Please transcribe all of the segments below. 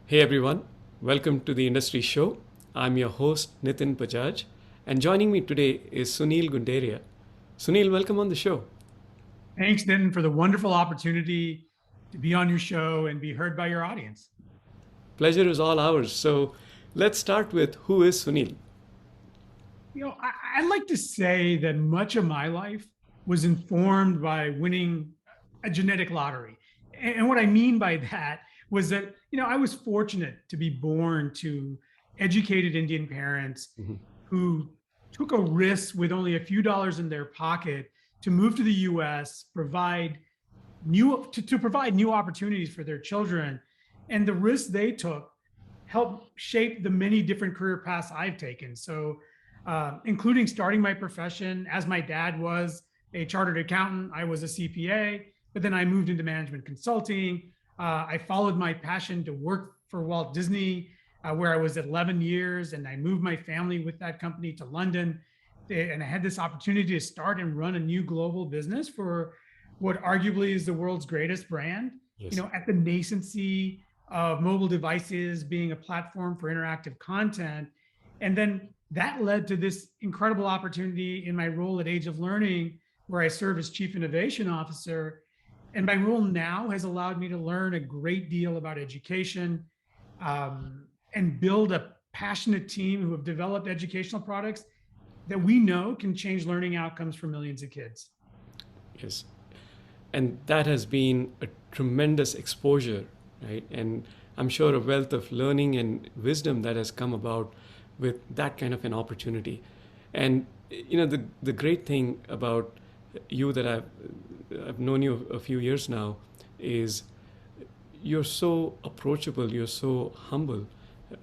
Hey everyone, welcome to the Industry Show. I'm your host Nitin Bajaj, and joining me today is Sunil Gunderia. Sunil, welcome on the show. Thanks, Nitin, for the wonderful opportunity to be on your show and be heard by your audience. Pleasure is all ours. So let's start with who is Sunil? I like to say that much of my life was informed by winning a genetic lottery. And what I mean by that was that, I was fortunate to be born to educated Indian parents Mhm. who took a risk with only a few dollars in their pocket to move to the US, provide new opportunities for their children. And the risks they took helped shape the many different career paths I've taken. So, including starting my profession as my dad was a chartered accountant, I was a CPA, but then I moved into management consulting. I followed my passion to work for Walt Disney, where I was 11 years, and I moved my family with that company to London. And I had this opportunity to start and run a new global business for what arguably is the world's greatest brand, Yes. at the nascency of mobile devices being a platform for interactive content. And then that led to this incredible opportunity in my role at Age of Learning, where I serve as Chief Innovation Officer. And my role now has allowed me to learn a great deal about education, and build a passionate team who have developed educational products that we know can change learning outcomes for millions of kids. Yes. And that has been a tremendous exposure, right? And I'm sure a wealth of learning and wisdom that has come about with that kind of an opportunity. And the great thing about you that I've known you a few years now is you're so approachable, you're so humble,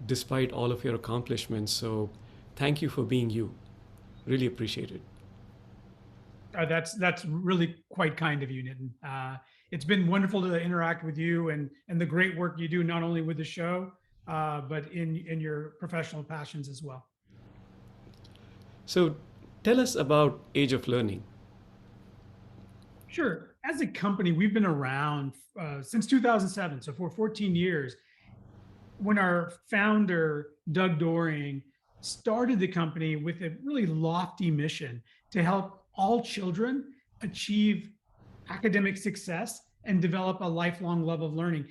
despite all of your accomplishments. So thank you for being you. Really appreciate it. That's really quite kind of you, Nitin. It's been wonderful to interact with you and the great work you do, not only with the show, but in your professional passions as well. So tell us about Age of Learning. Sure. As a company, we've been around since 2007, so for 14 years. When our founder, Doug Doring, started the company with a really lofty mission to help all children achieve academic success and develop a lifelong love of learning.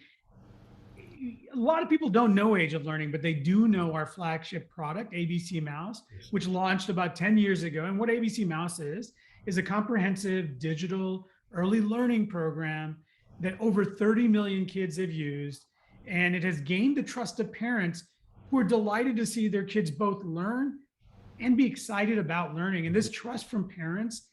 A lot of people don't know Age of Learning, but they do know our flagship product, ABC Mouse, which launched about 10 years ago. And what ABC Mouse is a comprehensive digital early learning program that over 30 million kids have used. And it has gained the trust of parents who are delighted to see their kids both learn and be excited about learning. And this trust from parents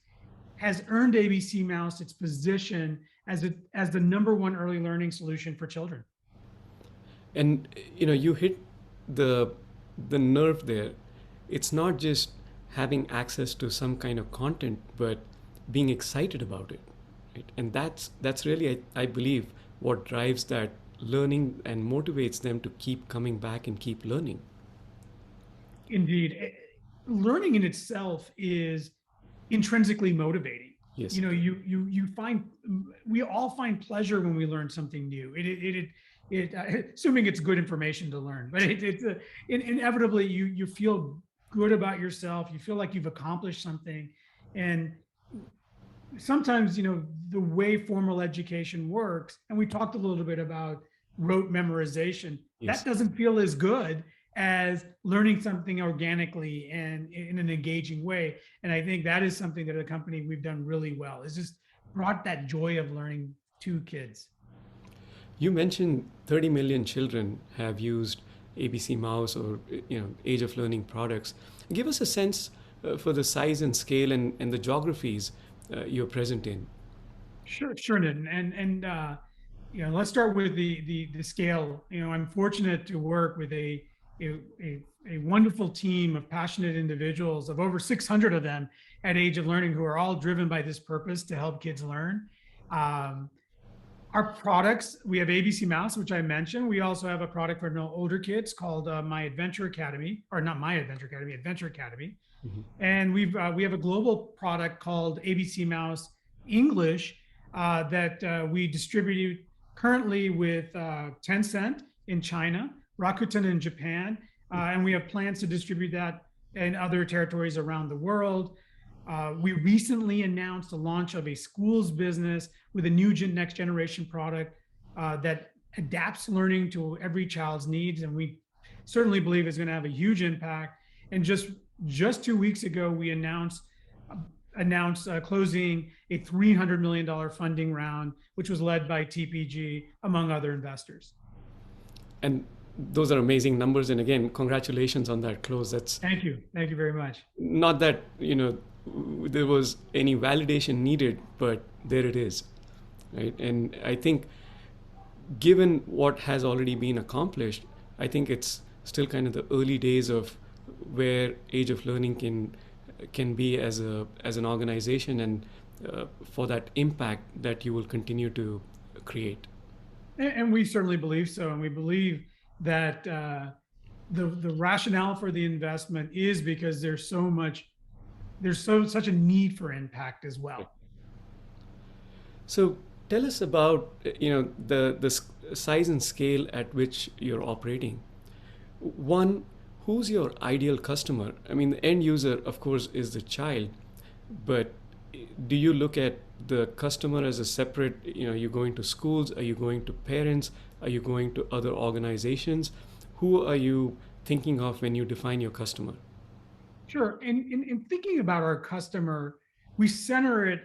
has earned ABC Mouse its position as the number one early learning solution for children. And you hit the the nerve there. It's not just having access to some kind of content, but being excited about it, right? And that's really, I believe, what drives that learning and motivates them to keep coming back and keep learning. Indeed, learning in itself is intrinsically motivating. Yes. You find, we all find pleasure when we learn something new. Assuming it's good information to learn, but inevitably you feel good about yourself. You feel like you've accomplished something, and sometimes the way formal education works, and we talked a little bit about rote memorization, that Yes. doesn't feel as good as learning something organically and in an engaging way. And I think that is something that a company we've done really well, is just brought that joy of learning to kids. You mentioned 30 million children have used ABC Mouse or Age of Learning products. Give us a sense for the size and scale and the geographies you're present in. Sure, Nitin. Let's start with the scale. I'm fortunate to work with a, a wonderful team of passionate individuals, of over 600 of them at Age of Learning, who are all driven by this purpose to help kids learn. Um, our products, we have ABC Mouse, which I mentioned. We also have a product for no older kids called My Adventure Academy, or not My Adventure Academy, Adventure Academy. Mhm. And we have a global product called ABC Mouse English, that we distribute currently with Tencent in China, Rakuten in Japan, and we have plans to distribute that in other territories around the world. We recently announced the launch of a schools business with a new next generation product that adapts learning to every child's needs, and we certainly believe is going to have a huge impact. And just 2 weeks ago, we announced closing a $300 million funding round, which was led by TPG, among other investors. And those are amazing numbers. And again, congratulations on that close. Thank you. Thank you very much. Not that, there was any validation needed, but there it is, right? And I think given what has already been accomplished, I think it's still kind of the early days of where Age of Learning can be as an organization, and for that impact that you will continue to create. And we certainly believe so. And we believe that the rationale for the investment is because there's such a need for impact as well. So tell us about the size and scale at which you're operating. One, who's your ideal customer? I mean, the end user, of course, is the child, but do you look at the customer as a separate, you're going to schools, are you going to parents, are you going to other organizations? Who are you thinking of when you define your customer? Sure. In thinking about our customer, we center it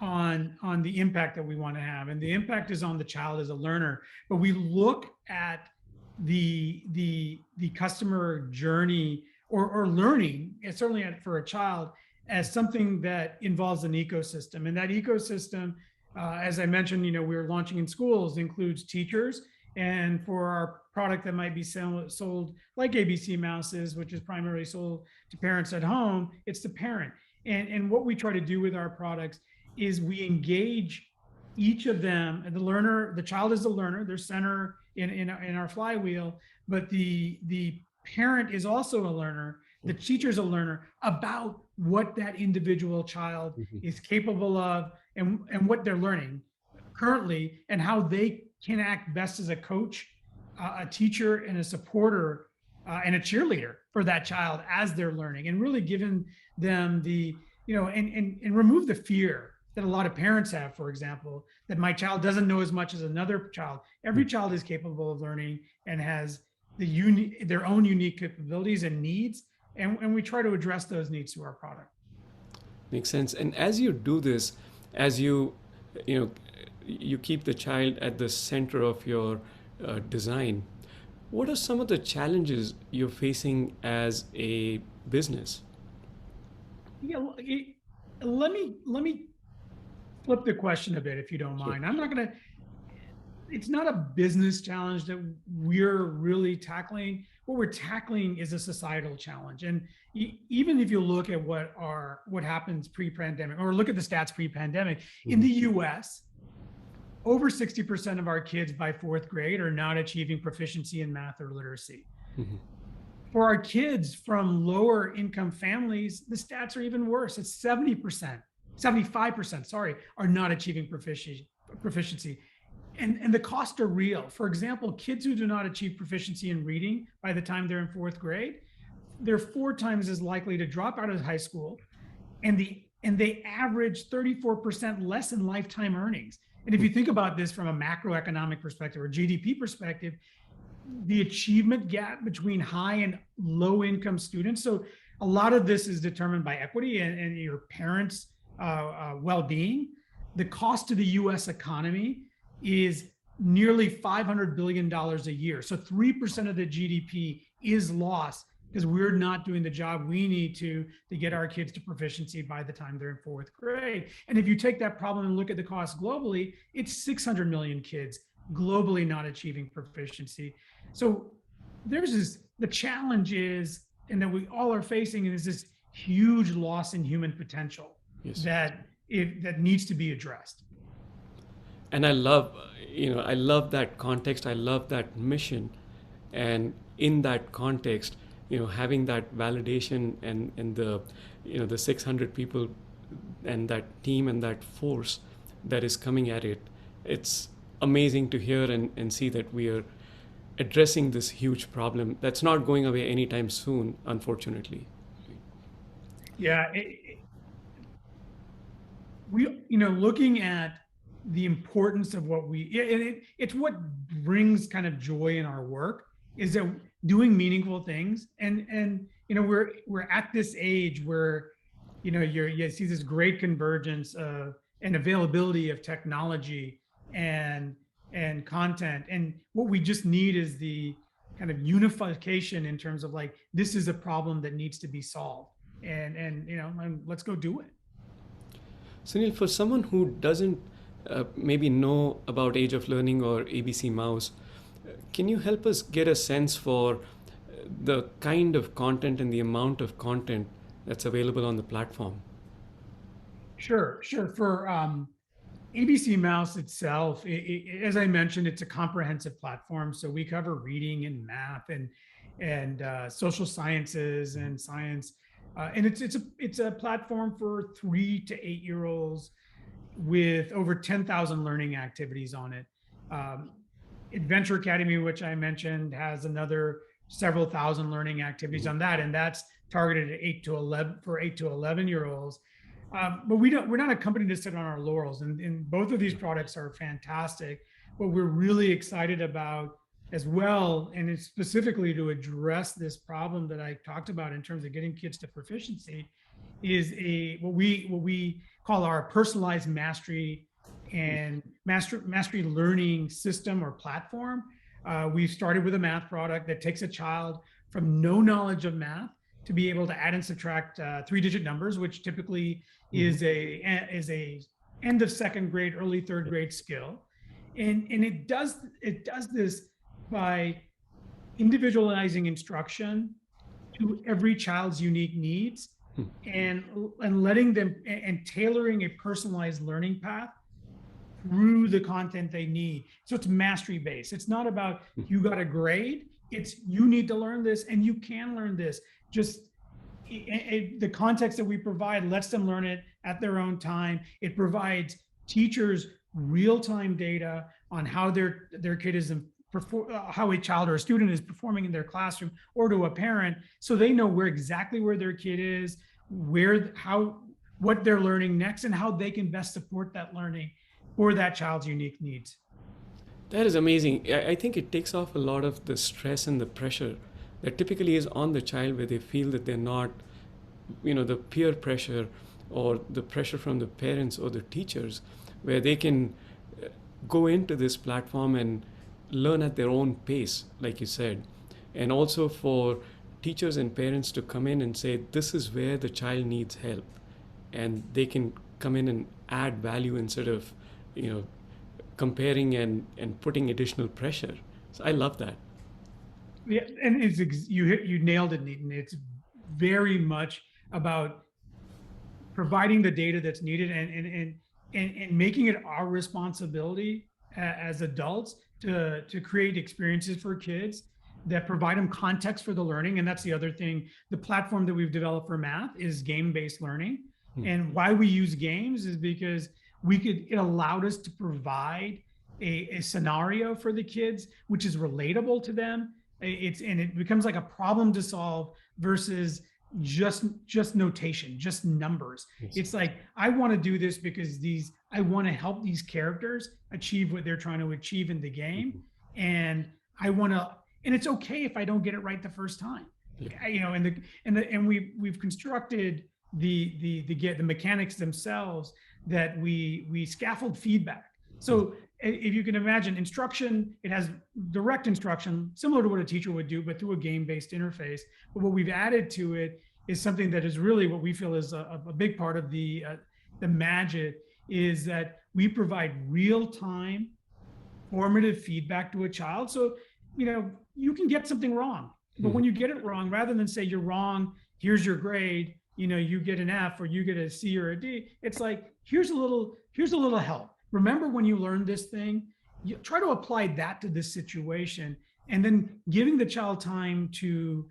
on the impact that we want to have. And the impact is on the child as a learner. But we look at the customer journey or learning, and certainly for a child, as something that involves an ecosystem. And that ecosystem, as I mentioned, we're launching in schools, includes teachers. And for our product that might be sold like ABC Mouses, which is primarily sold to parents at home, it's the parent. And what we try to do with our products is we engage each of them, and the child is the learner, they're center in our flywheel, but the parent is also a learner, the teacher's a learner about what that individual child is capable of and what they're learning currently, and how they can act best as a coach, a teacher, and a supporter, and a cheerleader for that child as they're learning, and really giving them and remove the fear that a lot of parents have, for example, that my child doesn't know as much as another child. Every child is capable of learning and has their own unique capabilities and needs, and we try to address those needs through our product. Makes sense. And as you do this, as you keep the child at the center of your design, what are some of the challenges you're facing as a business? Yeah, let me flip the question a bit, if you don't mind. Sure. It's not a business challenge that we're really tackling. What we're tackling is a societal challenge. And even if you look at what happens pre-pandemic, or look at the stats pre-pandemic, in the US, over 60% of our kids by 4th grade are not achieving proficiency in math or literacy. For our kids from lower income families, the stats are even worse. It's 75%, are not achieving proficiency. And the costs are real. For example, kids who do not achieve proficiency in reading by the time they're in 4th grade, they're 4 times as likely to drop out of high school, and they average 34% less in lifetime earnings. And if you think about this from a macroeconomic perspective or GDP perspective, the achievement gap between high and low income students. So a lot of this is determined by equity and your parents' well-being. The cost to the US economy is nearly $500 billion a year. So 3% of the GDP is lost because we're not doing the job we need to get our kids to proficiency by the time they're in 4th grade. And if you take that problem and look at the cost globally, it's 600 million kids globally not achieving proficiency. So the challenge is, and that we all are facing, is this huge loss in human potential. Yes. that needs to be addressed. And I love that context. I love that mission. And in that context, having that validation and the 600 people and that team and that force that is coming at it, it's amazing to hear and see that we are addressing this huge problem that's not going away anytime soon, unfortunately. Yeah, we, you know, looking at the importance of what we, and it's what brings kind of joy in our work, is that doing meaningful things. And you know, we're at this age where, you know, you see this great convergence of and availability of technology and content, and what we just need is the kind of unification in terms of like, this is a problem that needs to be solved, and you know, and let's go do it. Sunil, for someone who doesn't maybe know about Age of Learning or ABC Mouse, can you help us get a sense for the kind of content and the amount of content that's available on the platform? Sure. For ABC Mouse itself, as I mentioned, it's a comprehensive platform. So we cover reading and math and social sciences and science, and it's a platform for 3 to 8 year olds with over 10,000 learning activities on it. Adventure Academy, which I mentioned, has another several thousand learning activities on that, and that's targeted at 8 to 11 year olds. But we're not a company to sit on our laurels, and both of these products are fantastic. What we're really excited about as well, and it's specifically to address this problem that I talked about in terms of getting kids to proficiency, is what we call our personalized mastery and mastery learning system or platform. We've started with a math product that takes a child from no knowledge of math to be able to add and subtract 3-digit numbers, which typically is a end of second grade, early third grade skill, and it does this by individualizing instruction to every child's unique needs, and letting them and tailoring a personalized learning path through the content they need. So it's mastery based. It's not about you got a grade. It's you need to learn this and you can learn this. Just the context that we provide lets them learn it at their own time. It provides teachers real-time data on how their kid is how a child or a student is performing in their classroom, or to a parent, so they know exactly where their kid is, what they're learning next, and how they can best support that learning for that child's unique needs. That is amazing. I think it takes off a lot of the stress and the pressure that typically is on the child, where they feel that they're not, the peer pressure or the pressure from the parents or the teachers, where they can go into this platform and learn at their own pace, like you said. And also for teachers and parents to come in and say, this is where the child needs help. And they can come in and add value instead of, comparing and putting additional pressure. So I love that. Yeah, and you nailed it, Neaton. It's very much about providing the data that's needed and making it our responsibility as adults to create experiences for kids that provide them context for the learning. And that's the other thing. The platform that we've developed for math is game-based learning. And why we use games is because it allowed us to provide a scenario for the kids, which is relatable to them. It becomes like a problem to solve versus just notation, just numbers. Yes. It's like, I want to do this because I want to help these characters achieve what they're trying to achieve in the game. And it's okay if I don't get it right the first time. Yeah. And we've constructed the mechanics themselves that we scaffold feedback. So if you can imagine instruction, it has direct instruction, similar to what a teacher would do, but through a game-based interface. But what we've added to it is something that is really what we feel is a big part of the magic, is that we provide real-time formative feedback to a child. So, you can get something wrong, but when you get it wrong, rather than say you're wrong, here's your grade, you get an F or you get a C or a D, it's like, here's a little help. Remember when you learned this thing, you try to apply that to this situation, and then giving the child time to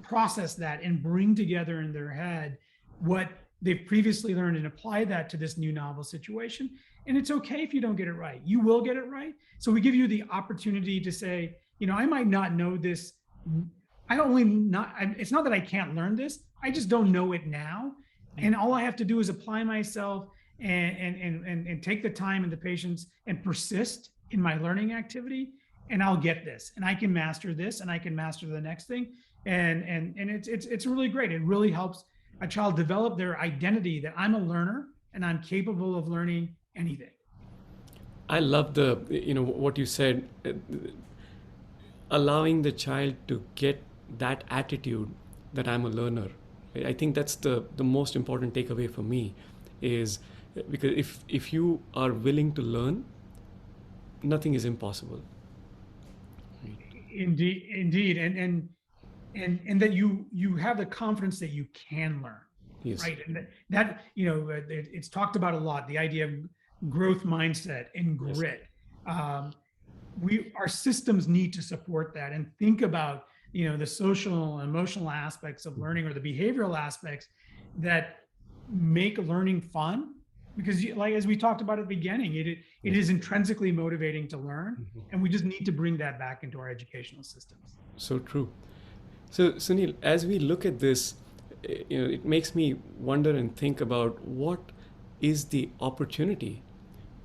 process that and bring together in their head what they've previously learned and apply that to this new novel situation. And it's okay if you don't get it right. You will get it right. So we give you the opportunity to say, I might not know this. It's not that I can't learn this. I just don't know it now. And all I have to do is apply myself and take the time and the patience and persist in my learning activity, and I'll get this, and I can master this, and I can master the next thing. And it's really great. It really helps a child develop their identity that I'm a learner and I'm capable of learning anything. I love what you said, allowing the child to get that attitude that I'm a learner. I think that's the most important takeaway for me, is because if you are willing to learn, nothing is impossible. Indeed, and that you have the confidence that you can learn, Yes. right? And it's talked about a lot, the idea of growth mindset and grit. Our systems need to support that and think about the social and emotional aspects of learning, or the behavioral aspects that make learning fun, because like as we talked about at the beginning, it is intrinsically motivating to learn, and we just need to bring that back into our educational systems. So true. So Sunil, as we look at this, it makes me wonder and think about what is the opportunity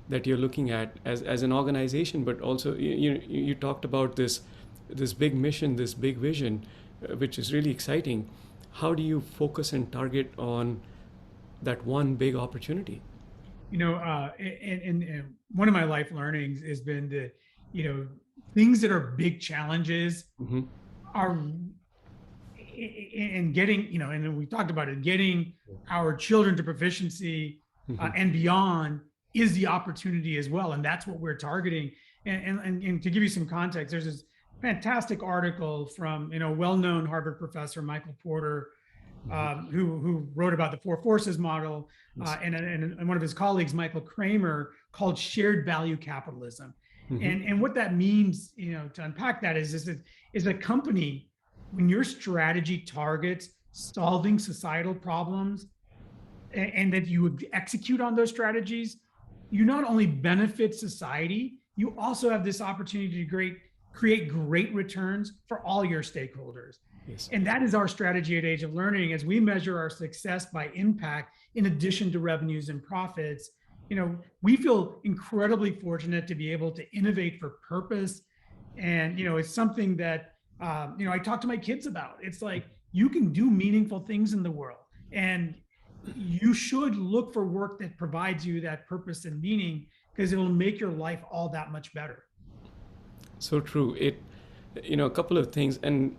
that you're looking at as an organization, but also you talked about this big mission, this big vision, which is really exciting. How do you focus and target on that one big opportunity? And one of my life learnings has been that things that are big challenges are in getting, and we talked about it, getting our children to proficiency and beyond is the opportunity as well. And that's what we're targeting. And to give you some context, there's this fantastic article from, well-known Harvard professor, Michael Porter, who wrote about the four forces model, and one of his colleagues, Michael Kramer, called shared value capitalism. And what that means, to unpack that is a company, when your strategy targets solving societal problems and that you execute on those strategies, you not only benefit society, you also have this opportunity to create great returns for all your stakeholders. Yes. And that is our strategy at Age of Learning, as we measure our success by impact in addition to revenues and profits. We feel incredibly fortunate to be able to innovate for purpose. And, it's something that, I talk to my kids about. It's like, you can do meaningful things in the world, and you should look for work that provides you that purpose and meaning, because it'll make your life all that much better. So true. A couple of things, and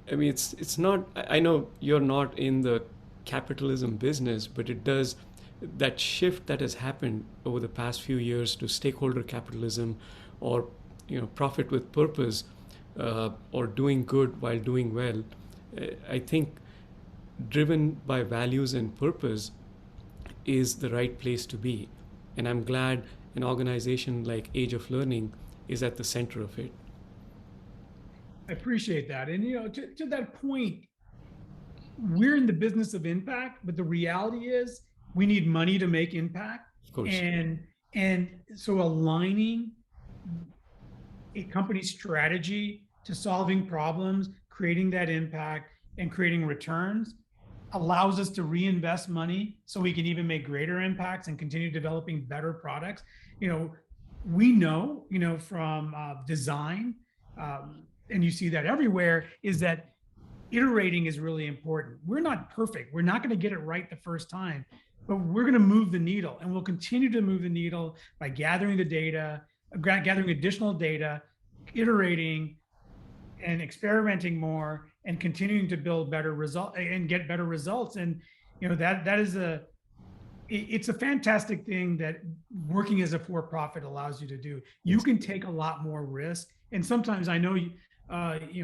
it's not, I know you're not in the capitalism business, but it does, that shift that has happened over the past few years to stakeholder capitalism, or profit with purpose, or doing good while doing well, I think driven by values and purpose is the right place to be. And I'm glad an organization like Age of Learning is at the center of it. I appreciate that. And, to that point, we're in the business of impact, but the reality is we need money to make impact. Of course. And so aligning a company's strategy to solving problems, creating that impact, and creating returns allows us to reinvest money so we can even make greater impacts and continue developing better products. We know, from design, and you see that everywhere, is that iterating is really important. We're not perfect. We're not going to get it right the first time, but we're going to move the needle, and we'll continue to move the needle by gathering the data, gathering additional data, iterating and experimenting more, and continuing to build better results and get better results. And that is it's a fantastic thing that working as a for-profit allows you to do. You can take a lot more risk, and sometimes I know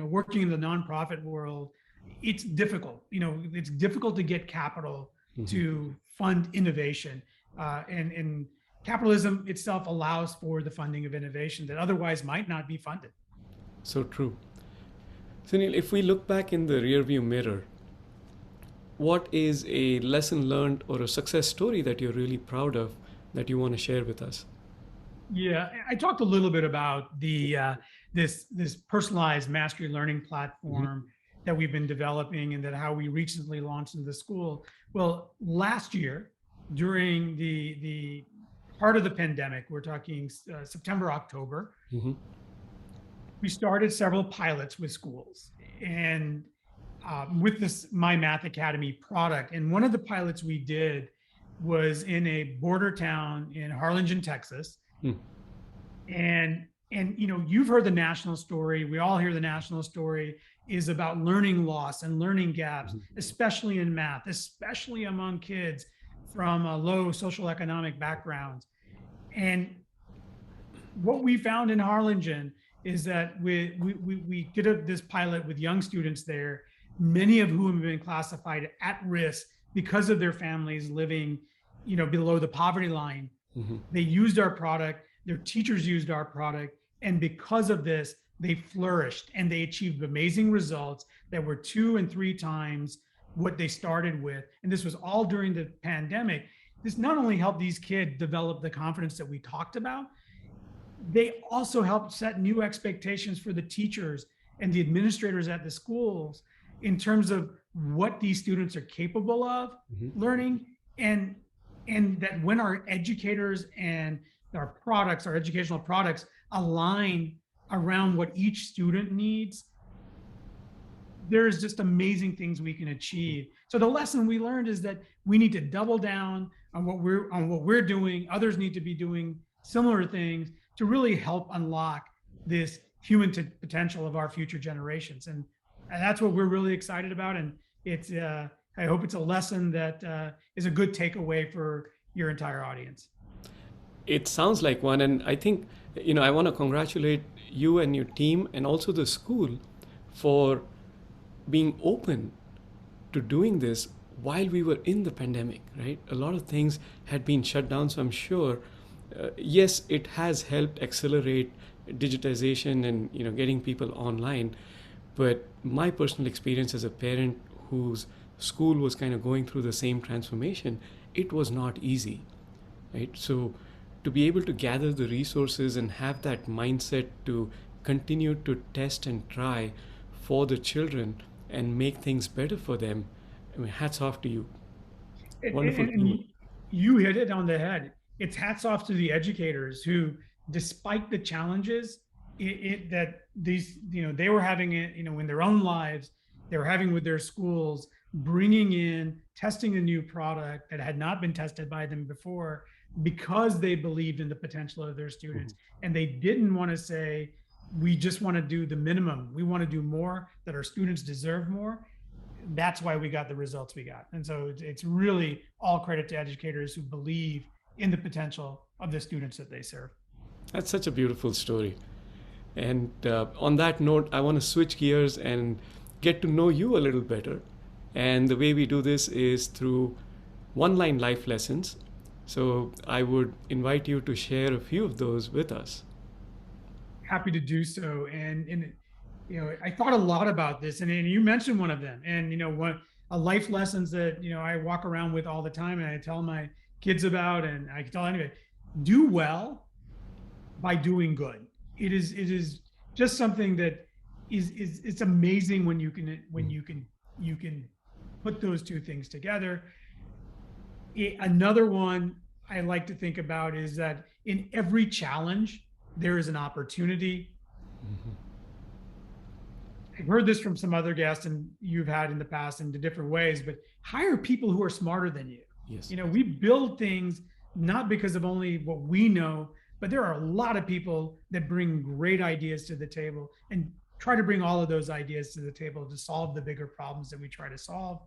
working in the nonprofit world, it's difficult. It's difficult to get capital to fund innovation, and capitalism itself allows for the funding of innovation that otherwise might not be funded. So true. Sunil, if we look back in the rearview mirror, what is a lesson learned or a success story that you're really proud of that you want to share with us? Yeah, I talked a little bit about the this personalized mastery learning Mhm. platform that we've been developing and that how we recently launched into the school. Well, last year during the part of the pandemic, we're talking September, October, Mhm. we started several pilots with schools and with this My Math Academy product. And one of the pilots we did was in a border town in Harlingen, Texas. Mm. And you've heard the national story. We all hear the national story is about learning loss and learning gaps, Mhm. especially in math, especially among kids from low social economic backgrounds. And what we found in Harlingen is that we did this pilot with young students there, many of whom have been classified at risk because of their families living, below the poverty line. Mhm. They used our product, their teachers used our product, and because of this, they flourished and they achieved amazing results that were 2 and 3 times what they started with. And this was all during the pandemic. This not only helped these kids develop the confidence that we talked about, they also helped set new expectations for the teachers and the administrators at the schools in terms of what these students are capable of Mhm. learning, and that when our educators and our educational products align around what each student needs, there's just amazing things we can achieve. So the lesson we learned is that we need to double down on what we're doing. Others need to be doing similar things to really help unlock this human potential of our future generations. And that's what we're really excited about. And it's I hope it's a lesson that is a good takeaway for your entire audience. It sounds like one, and I think, I want to congratulate you and your team and also the school for being open to doing this while we were in the pandemic, right? A lot of things had been shut down, so I'm sure, yes, it has helped accelerate digitization and getting people online. But my personal experience as a parent whose school was kind of going through the same transformation, it was not easy, right? So to be able to gather the resources and have that mindset to continue to test and try for the children and make things better for them, I mean, hats off to you. Wonderful And teamwork. you hit it on the head. It's hats off to the educators who, despite the challenges that these, they were having it, in their own lives, they were having with their schools, bringing in, testing a new product that had not been tested by them before because they believed in the potential of their students. Mhm. And they didn't want to say, we just want to do the minimum. We want to do more, that our students deserve more. That's why we got the results we got. And so it's really all credit to educators who believe in the potential of the students that they serve. That's such a beautiful story. And on that note, I want to switch gears and get to know you a little better. And the way we do this is through one line life lessons. So I would invite you to share a few of those with us. Happy to do so. And I thought a lot about this, and you mentioned one of them. And one a life lessons that I walk around with all the time, and I tell my kids about, and I can tell anybody: do well by doing good. It is just something that is it's amazing when you can put those two things together. Another one I like to think about is that in every challenge there is an opportunity. Mhm. I've heard this from some other guests and you've had in the past in different ways, but hire people who are smarter than you. Yes. We build things not because of only what we know, but there are a lot of people that bring great ideas to the table and try to bring all of those ideas to the table to solve the bigger problems that we try to solve.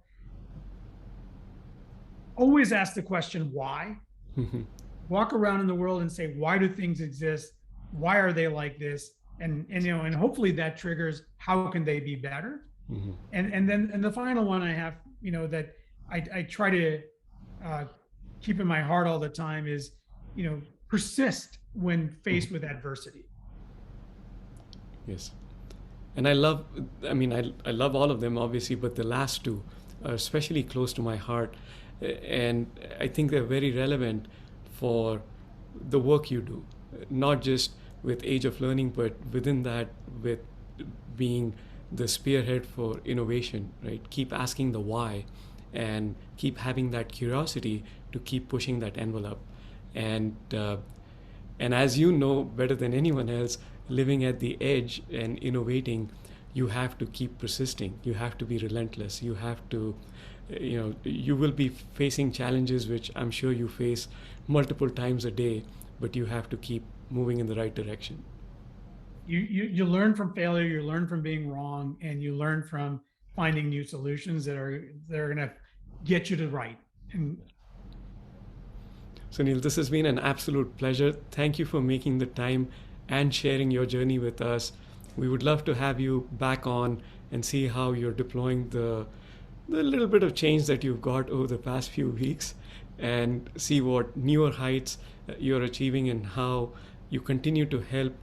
Always ask the question, why? Mhm. Walk around in the world and say, why do things exist? Why are they like this? And hopefully that triggers, how can they be better? Mhm. And the final one I have, that I try to uh, keep in my heart all the time is, persist when Mhm. faced with adversity. Yes. And I love all of them, obviously, but the last two are especially close to my heart. And I think they're very relevant for the work you do, not just with Age of Learning, but within that, with being the spearhead for innovation, right? Keep asking the why and keep having that curiosity to keep pushing that envelope. And, uh, and as you know better than anyone else, living at the edge and innovating, you have to keep persisting. You have to be relentless. You have to, you will be facing challenges which I'm sure you face multiple times a day, but you have to keep moving in the right direction. You learn from failure, you learn from being wrong, and you learn from finding new solutions that are going to get you to right. And Sunil, this has been an absolute pleasure. Thank you for making the time and sharing your journey with us. We would love to have you back on and see how you're deploying the little bit of change that you've got over the past few weeks and see what newer heights you're achieving and how you continue to help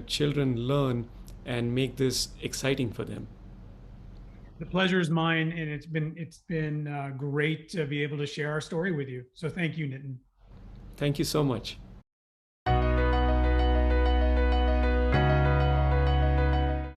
children learn and make this exciting for them. the pleasure is mine, and it's been great to be able to share our story with you. So thank you, Nitin. Thank you so much.